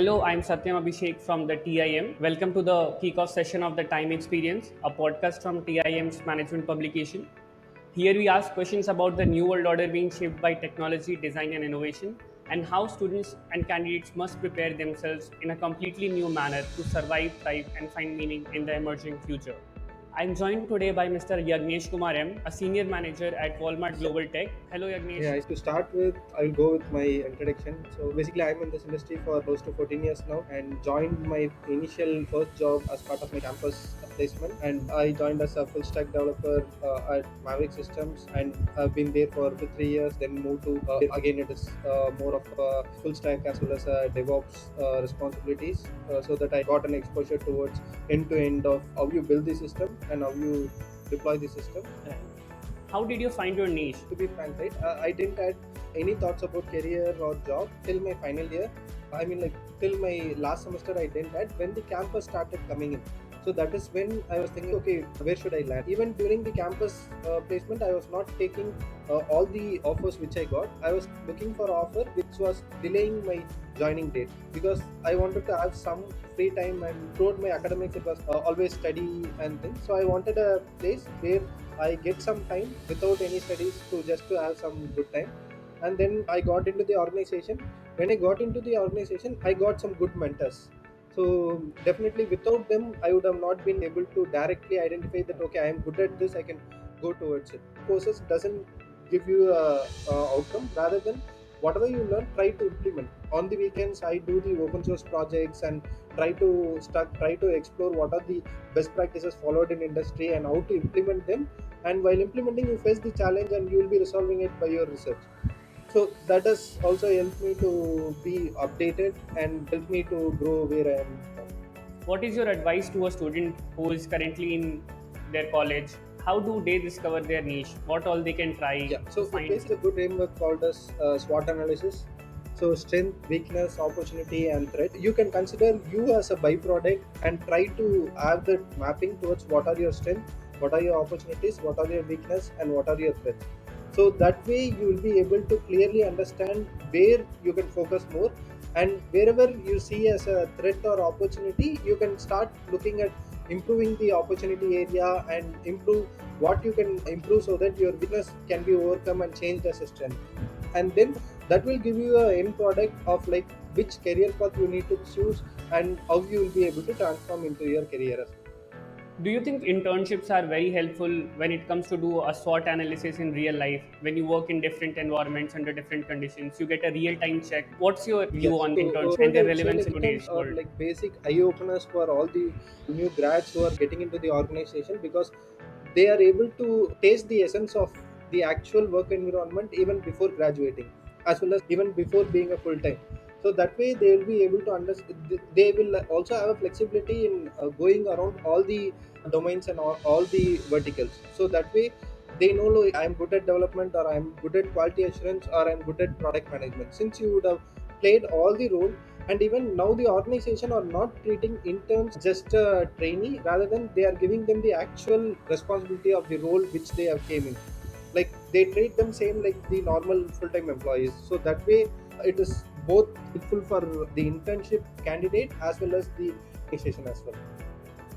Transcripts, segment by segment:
Hello, I'm Satyam Abhishek from the TIM. Welcome to the kickoff session of the Time Experience, a podcast from TIM's management publication. Here we ask questions about the new world order being shaped by technology, design, and innovation, and how students and candidates must prepare themselves in a completely new manner to survive, thrive, and find meaning in the emerging future. I'm joined today by Mr. Yagnesh Kumar M, a senior manager at Walmart Global Tech. Hello, Yagnesh. Yeah, to start with, I will go with my introduction. So basically, I'm in this industry for close to 14 years now and joined my initial first job as part of my campus placement. And I joined as a full stack developer at Maverick Systems, and I've been there for 3 years. Then moved to again, it is more of a full stack as well as DevOps responsibilities, so that I got an exposure towards end to end of how you build the system and how you deploy the system. How did you find your niche? To be frank, right, I didn't had any thoughts about career or job till my final year. I mean, like till my last semester, I didn't had when the campus started coming in. So that is when I was thinking, okay, where should I land? Even during the campus placement, I was not taking all the offers which I got. I was looking for offer which was delaying my joining date because I wanted to have some free time, and throughout my academics it was always study and things. So I wanted a place where I get some time without any studies to have some good time. And then I got into the organization. When I got into the organization, I got some good mentors. So definitely without them, I would have not been able to directly identify that okay, I am good at this, I can go towards it. Courses doesn't give you a outcome, rather than whatever you learn, try to implement. On the weekends, I do the open source projects and try to explore what are the best practices followed in industry and how to implement them. And while implementing, you face the challenge and you will be resolving it by your research. So that has also helped me to be updated and helped me to grow where I am now. What is your advice to a student who is currently in their college? How do they discover their niche? What all they can try Yeah, to so find? there's a good framework called as SWOT analysis. So strength, weakness, opportunity, and threat. You can consider you as a byproduct and try to have that mapping towards what are your strengths, what are your opportunities, what are your weakness, and what are your threats. So that way you will be able to clearly understand where you can focus more, and wherever you see as a threat or opportunity, you can start looking at improving the opportunity area and improve what you can improve so that your weakness can be overcome and changed as a strength. And then that will give you a end product of like which career path you need to choose and how you will be able to transform into your career as well. Do you think internships are very helpful when it comes to do a SWOT analysis in real life? When you work in different environments under different conditions, you get a real time check. What's your view Yes, on so internships and what I their would say, relevance like in interns today's are world? like basic eye openers for all the new grads who are getting into the organization, because they are able to taste the essence of the actual work environment even before graduating, as well as even before being a full time. So that way they will be able to understand. They will also have a flexibility in going around all the domains and all the verticals. So that way they know, like, I'm good at development, or I'm good at quality assurance, or I'm good at product management. Since you would have played all the role, and even now the organization are not treating interns just a trainee, rather than they are giving them the actual responsibility of the role which they have came in. Like they treat them same like the normal full-time employees. So that way it is both helpful for the internship candidate as well as the organization as well.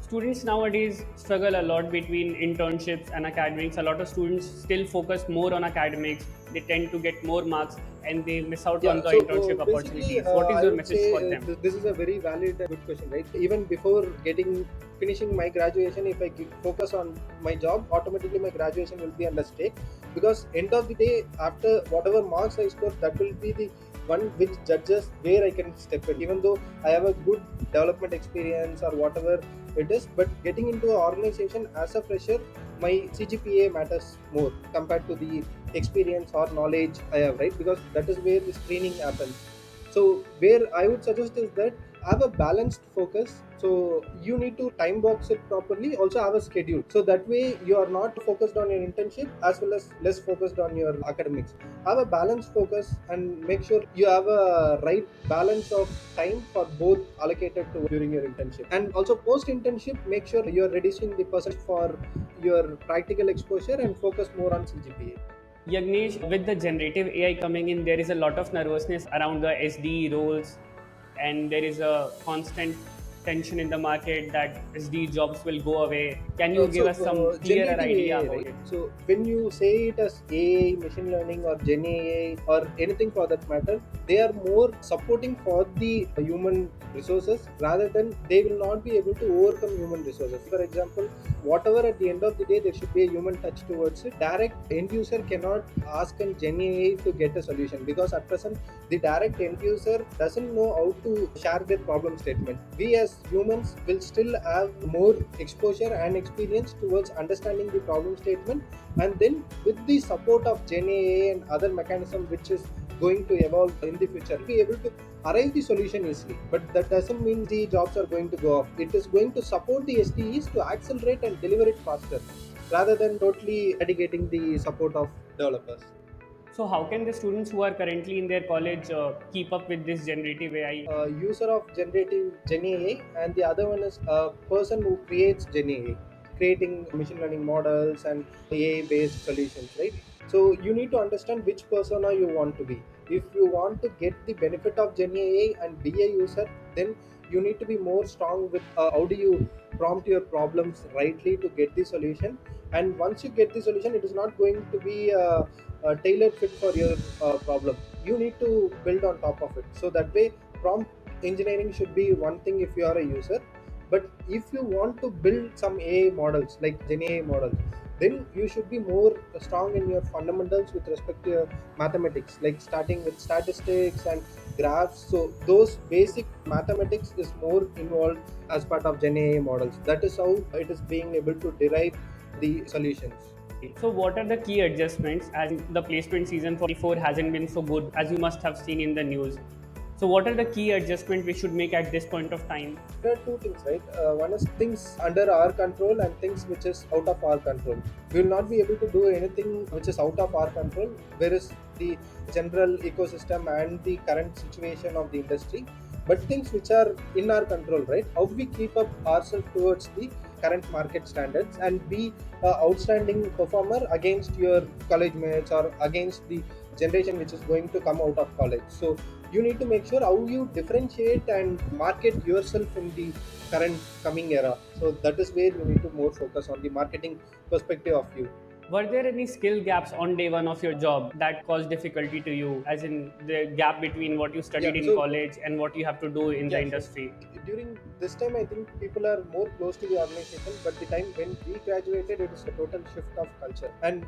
Students nowadays struggle a lot between internships and academics. A lot of students still focus more on academics. They tend to get more marks and they miss out on Yeah, the so internship basically, opportunities. What is I your would message say for them? this is a very valid, good question, right? Even before getting finishing my graduation, if I focus on my job, automatically my graduation will be under stake, because end of the day, after whatever marks I score, that will be the one which judges where I can step in. Even though I have a good development experience or whatever it is, but getting into an organization as a fresher, my CGPA matters more compared to the experience or knowledge I have, right? Because that is where the screening happens. So where I would suggest is that have a balanced focus. So you need to time box it properly. Also have a schedule. So that way you are not focused on your internship as well as less focused on your academics. Have a balanced focus and make sure you have a right balance of time for both allocated to during your internship. And also post internship, make sure you're reducing the percent for your practical exposure and focus more on CGPA. Yagnesh, with the generative AI coming in, there is a lot of nervousness around the SD roles. and there is a constant tension in the market that these jobs will go away. Can you give us some clearer Generative idea AI, about right? it? So when you say it as AI, machine learning, or Gen AI, or anything for that matter, they are more supporting for the human resources rather than they will not be able to overcome human resources. For example, whatever at the end of the day, there should be a human touch towards it. Direct end user cannot ask a Gen AI to get a solution because at present the direct end user doesn't know how to share their problem statement. We as humans will still have more exposure and experience towards understanding the problem statement, and then with the support of Gen AI and other mechanism which is going to evolve in the future, be able to arrive the solution easily. But that doesn't mean the jobs are going to go off. It is going to support the SDEs to accelerate and deliver it faster rather than totally eradicating the support of developers. So how can the students who are currently in their college keep up with this generative AI? User of generative Gen AI, and the other one is a person who creates Gen AI, creating machine learning models and AI based solutions, right? So you need to understand which persona you want to be. If you want to get the benefit of Gen AI and be a user, then you need to be more strong with how do you prompt your problems rightly to get the solution. And once you get the solution, it is not going to be a tailored fit for your problem. You need to build on top of it, so that way prompt engineering should be one thing if you are a user. But if you want to build some AI models like Gen AI models, then you should be more strong in your fundamentals with respect to your mathematics, like starting with statistics and graphs. So those basic mathematics is more involved as part of Gen AI models. That is how it is being able to derive the solutions. So what are the key adjustments as the placement season for 24 hasn't been so good as you must have seen in the news? So what are the key adjustments we should make at this point of time? There are two things, right? One is things under our control and things which is out of our control. We will not be able to do anything which is out of our control, whereas the general ecosystem and the current situation of the industry. But things which are in our control, right? How we keep up ourselves towards the current market standards and be an outstanding performer against your college mates or against the generation which is going to come out of college. So you need to make sure how you differentiate and market yourself in the current coming era. So that is where you need to more focus on the marketing perspective of you. Were there any skill gaps on day one of your job that caused difficulty to you, as in the gap between what you Yeah, studied in so college and what you have to do in the yeah, so industry? during this time, I think people are more close to the organization, but the time when we graduated, it is a total shift of culture. And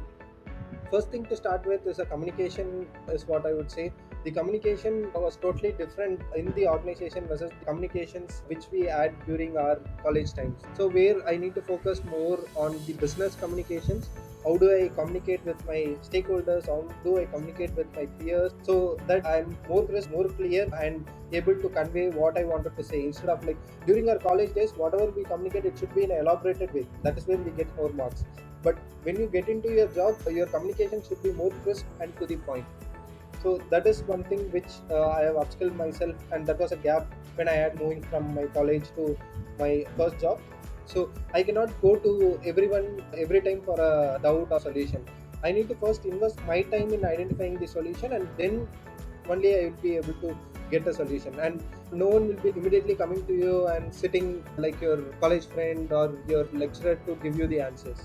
first thing to start with is a communication, is what I would say. The communication was totally different in the organization versus the communications which we had during our college times. So where I need to focus more on the business communications. How do I communicate with my stakeholders? How do I communicate with my peers so that I'm more crisp, more clear, and able to convey what I wanted to say, instead of like during our college days, whatever we communicate, it should be in an elaborated way. That is where we get more marks. But when you get into your job, your communication should be more crisp and to the point. So that is one thing which I have upskilled myself, and that was a gap when I had moving from my college to my first job. So I cannot go to everyone every time for a doubt or solution. I need to first invest my time in identifying the solution, and then only I will be able to get a solution. And no one will be immediately coming to you and sitting like your college friend or your lecturer to give you the answers.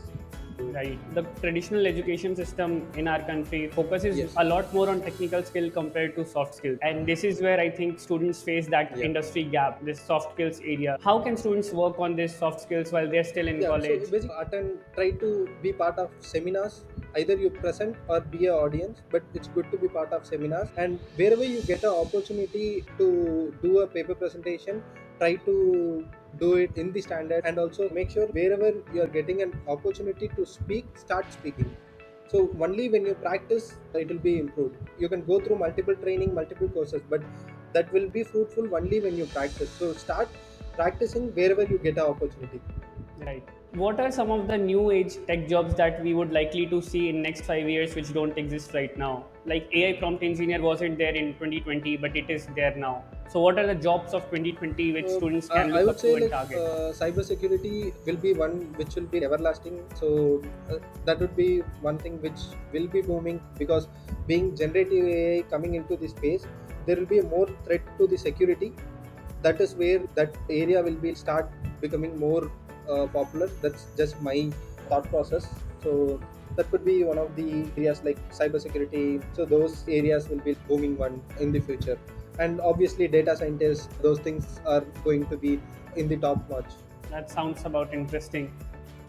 Right. The traditional education system in our country focuses Yes. a lot more on technical skill compared to soft skills. And this is where I think students face that Yeah. industry gap, this soft skills area. How can students work on these soft skills while they're still in Yeah, so college? basically attend, try to be part of seminars. Either you present or be a audience, but it's good to be part of seminars. And wherever you get an opportunity to do a paper presentation, try to do it in the standard. And also make sure wherever you're getting an opportunity to speak, start speaking. So only when you practice, it will be improved. You can go through multiple training, multiple courses, but that will be fruitful only when you practice. So start practicing wherever you get an opportunity. Right. What are some of the new age tech jobs that we would likely to see in next 5 years which don't exist right now? Like AI prompt engineer wasn't there in 2020, but it is there now. So what are the jobs of 2020 which students can I look would up say to and like target? cybersecurity will be one which will be everlasting. So that would be one thing which will be booming, because being generative AI coming into the space, there will be a more threat to the security. that is where that area will be start becoming more popular. That's just my thought process. So that could be one of the areas like cybersecurity. So those areas will be booming one in the future. And obviously data scientists, those things are going to be in the top notch. That sounds about interesting.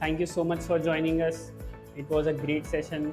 Thank you so much for joining us. It was a great session.